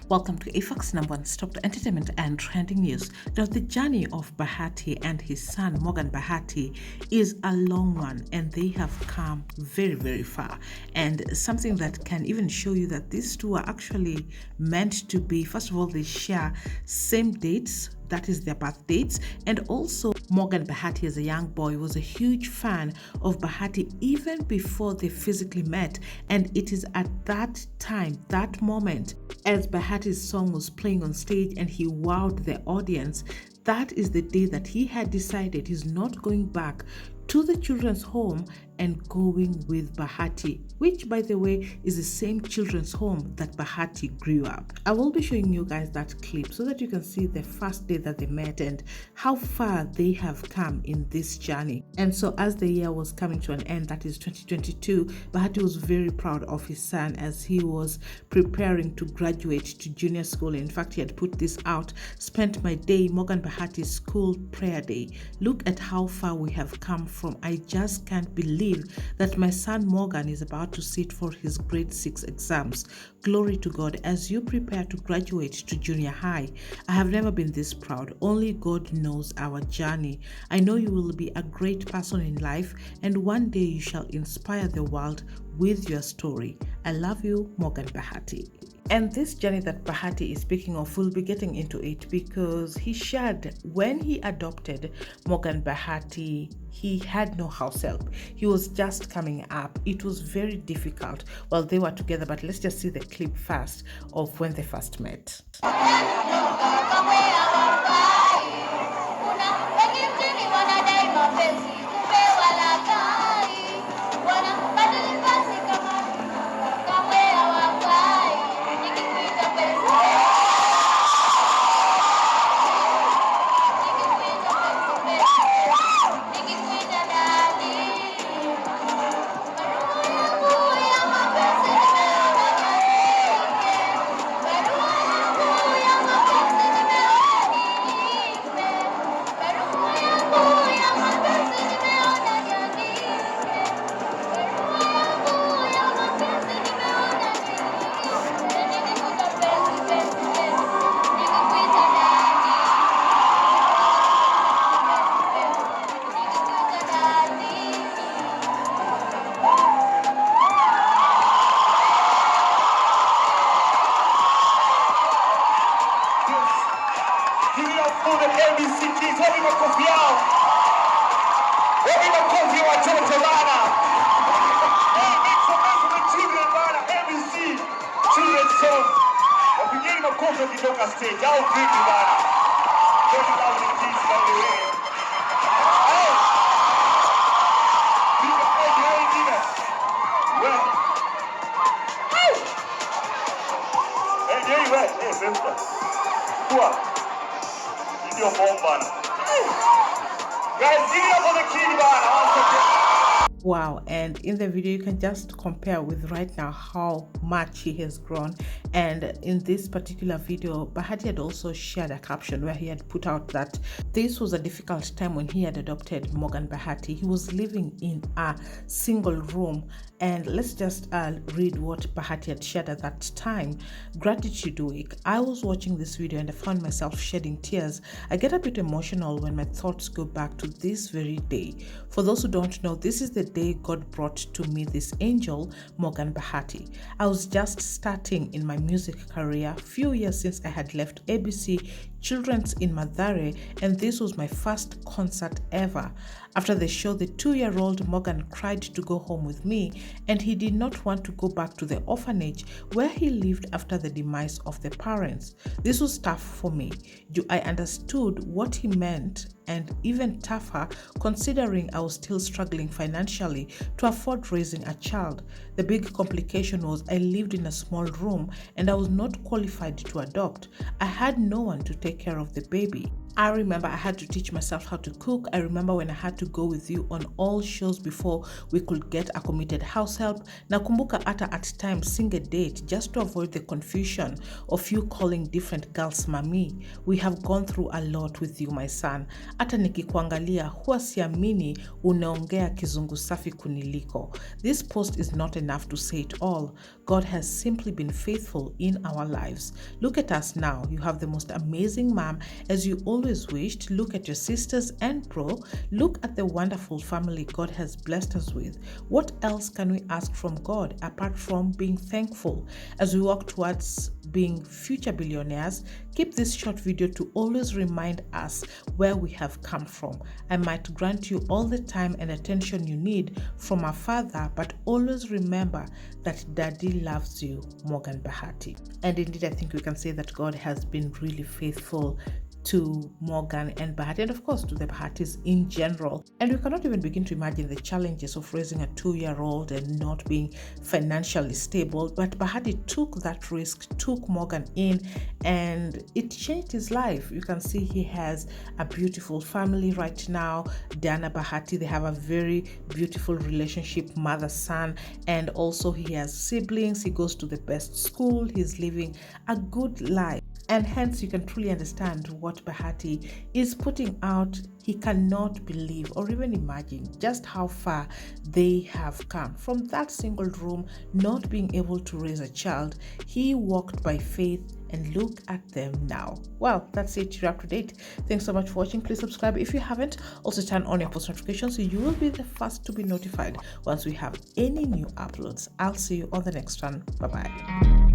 Welcome to AFAX number one stop to entertainment and trending news. Now, the journey of Bahati and his son Morgan Bahati is a long one, and they have come very, very far. And something that can even show you that these two are actually meant to be. First of all, they share same dates. That is their birth dates. And also, Morgan Bahati, as a young boy, was a huge fan of Bahati even before they physically met. And it is at that time, that moment, as Bahati's song was playing on stage and he wowed the audience, that is the day that he had decided he's not going back to the children's home and going with Bahati, which, by the way, is the same children's home that Bahati grew up. I will be showing you guys that clip so that you can see the first day that they met and how far they have come in this journey. And so as the year was coming to an end, that is 2022, Bahati was very proud of his son as he was preparing to graduate to junior school. In fact, he had put this out: spent my day, Morgan Bahati's school prayer day. Look at how far we have come from. I just can't believe that my son Morgan is about to sit for his grade 6 exams. Glory to God as you prepare to graduate to junior high. I have never been this proud. Only God knows our journey. I know you will be a great person in life, and one day you shall inspire the world with your story. I love you, Morgan Bahati. And this journey that Bahati is speaking of, we'll be getting into it because he shared when he adopted Morgan Bahati, he had no house help. He was just coming up. It was very difficult while they were together, but let's just see the clip first of when they first met. ABC Kids, wapi makofi yao? Wapi makofi ya watoto bana? Make some noise for the children bana. ABC Children's Song. Wapigeni makofi wakitoka stage. Au vipi bana? 20,000 kids by the way. Hey! Piga kofi wewe ingine. Wewe. Hey, wewe. Hey, sister. Kwa. Your home bana. Guys, give it up for the kid bana. Wow, and in the video you can just compare with right now how much he has grown. And in this particular video, Bahati had also shared a caption where he had put out that this was a difficult time when he had adopted Morgan Bahati. He was living in a single room, and let's just read what Bahati had shared at that time. Gratitude week. I was watching this video and I found myself shedding tears. I get a bit emotional when my thoughts go back to this very day. For those who don't know, this is the day God brought to me this angel, Morgan Bahati. I was just starting in my music career, few years since I had left ABC Children's in Mathare, and this was my first concert ever. After the show, the 2-year-old Morgan cried to go home with me, and he did not want to go back to the orphanage where he lived after the demise of the parents. This was tough for me. I understood what he meant, and even tougher considering I was still struggling financially to afford raising a child. The big complication was I lived in a small room and I was not qualified to adopt. I had no one to take care of the baby. I remember I had to teach myself how to cook. I remember when I had to go with you on all shows before we could get a committed house help. Nakumbuka hata at times sing a date just to avoid the confusion of you calling different girls mami. We have gone through a lot with you, my son. Hata nikikuangalia huwa siamini unaongea kizungu safi kuniliko. This post is not enough to say it all. God has simply been faithful in our lives. Look at us now. You have the most amazing mom as you always wished. Look at your sisters and bro. Look at the wonderful family God has blessed us with. What else can we ask from God apart from being thankful? As we walk towards being future billionaires, keep this short video to always remind us where we have come from. I might grant you all the time and attention you need from our father, but always remember that daddy loves you, Morgan Bahati. And indeed, I think we can say that God has been really faithful to Morgan and Bahati, and of course to the Bahatis in general. And we cannot even begin to imagine the challenges of raising a 2-year-old and not being financially stable. But Bahati took that risk, took Morgan in, and it changed his life. You can see he has a beautiful family right now. Diana Bahati, they have a very beautiful relationship, mother-son, and also he has siblings. He goes to the best school. He's living a good life. And hence you can truly understand what Bahati is putting out. He cannot believe or even imagine just how far they have come. From that single room, not being able to raise a child, he walked by faith, and look at them now. Well, that's it. You're up to date. Thanks so much for watching. Please subscribe if you haven't. Also turn on your post notifications so you will be the first to be notified once we have any new uploads. I'll see you on the next one. Bye-bye.